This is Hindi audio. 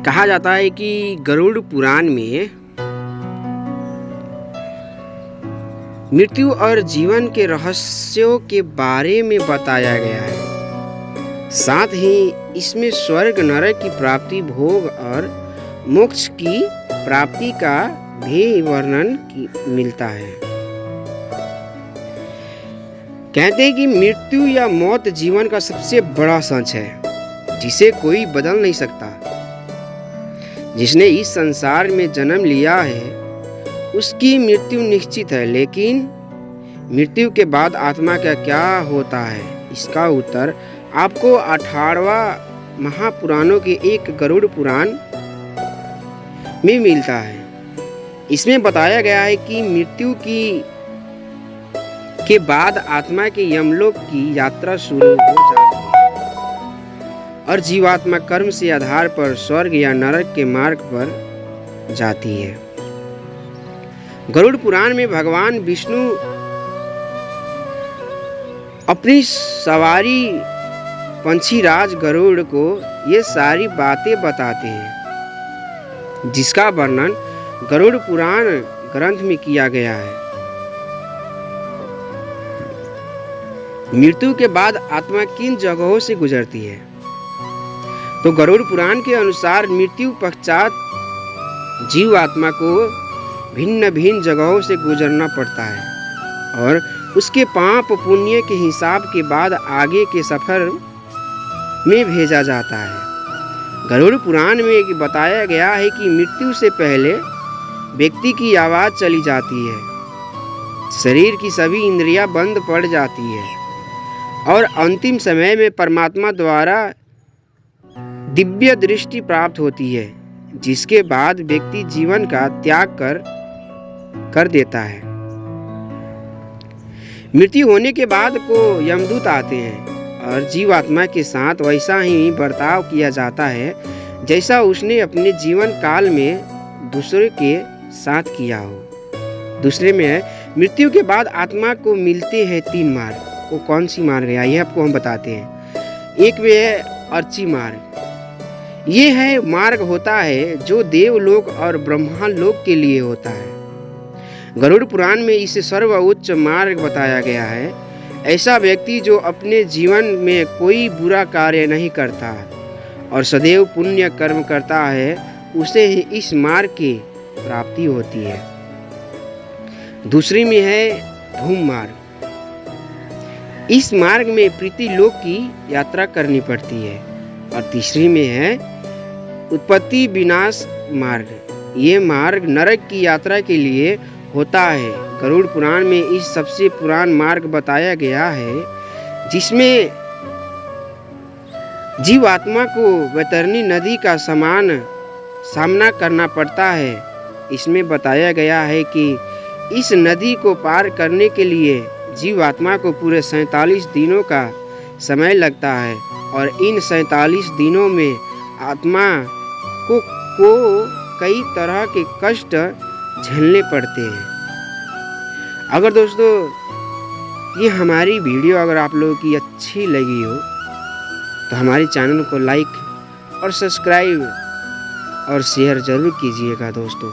कहा जाता है कि गरुड़ पुराण में मृत्यु और जीवन के रहस्यों के बारे में बताया गया है। साथ ही इसमें स्वर्ग नरक की प्राप्ति, भोग और मोक्ष की प्राप्ति का भी वर्णन मिलता है। कहते हैं कि मृत्यु या मौत जीवन का सबसे बड़ा सच है जिसे कोई बदल नहीं सकता। जिसने इस संसार में जन्म लिया है उसकी मृत्यु निश्चित है, लेकिन मृत्यु के बाद आत्मा का क्या होता है, इसका उत्तर आपको 18वां महापुराणों के एक गरुड़ पुराण में मिलता है। इसमें बताया गया है कि मृत्यु के बाद आत्मा के यमलोक की यात्रा शुरू हो जाती है और जीवात्मा कर्म से आधार पर स्वर्ग या नरक के मार्ग पर जाती है। गरुड़ पुराण में भगवान विष्णु अपनी सवारी पंछीराज गरुड़ को ये सारी बातें बताते हैं, जिसका वर्णन गरुड़ पुराण ग्रंथ में किया गया है। मृत्यु के बाद आत्मा किन जगहों से गुजरती है? तो गरुड़ पुराण के अनुसार मृत्यु पश्चात जीव आत्मा को भिन्न भिन्न जगहों से गुजरना पड़ता है और उसके पाप पुण्य के हिसाब के बाद आगे के सफर में भेजा जाता है। गरुड़ पुराण में बताया गया है कि मृत्यु से पहले व्यक्ति की आवाज चली जाती है, शरीर की सभी इंद्रियां बंद पड़ जाती है और अंतिम समय में परमात्मा द्वारा दिव्य दृष्टि प्राप्त होती है, जिसके बाद व्यक्ति जीवन का त्याग कर देता है। मृत्यु होने के बाद को यमदूत आते हैं और जीवात्मा के साथ वैसा ही बर्ताव किया जाता है जैसा उसने अपने जीवन काल में दूसरे के साथ किया हो। दूसरे में है, मृत्यु के बाद आत्मा को मिलते हैं 3 मार्ग। वो कौन सी मार्ग है, ये आपको हम बताते हैं। एक में है अर्ची मार्ग। ये है मार्ग होता है जो देवलोक और ब्रह्मलोक के लिए होता है। गरुड़ पुराण में इसे सर्वोच्च मार्ग बताया गया है। ऐसा व्यक्ति जो अपने जीवन में कोई बुरा कार्य नहीं करता और सदैव पुण्य कर्म करता है, उसे ही इस मार्ग की प्राप्ति होती है। दूसरी में है धूम मार्ग। इस मार्ग में पृथ्वीलोक की यात्रा करनी पड़ती है। और तीसरी में है उत्पत्ति विनाश मार्ग। ये मार्ग नरक की यात्रा के लिए होता है। गरुड़ पुराण में इस सबसे पुराना मार्ग बताया गया है जिसमें जीव आत्मा को वैतरणी नदी का सामना करना पड़ता है। इसमें बताया गया है कि इस नदी को पार करने के लिए जीव आत्मा को पूरे 47 दिनों का समय लगता है और इन 47 दिनों में आत्मा को कई तरह के कष्ट झेलने पड़ते हैं। अगर दोस्तों ये हमारी वीडियो अगर आप लोगों की अच्छी लगी हो तो हमारे चैनल को लाइक और सब्सक्राइब और शेयर जरूर कीजिएगा दोस्तों।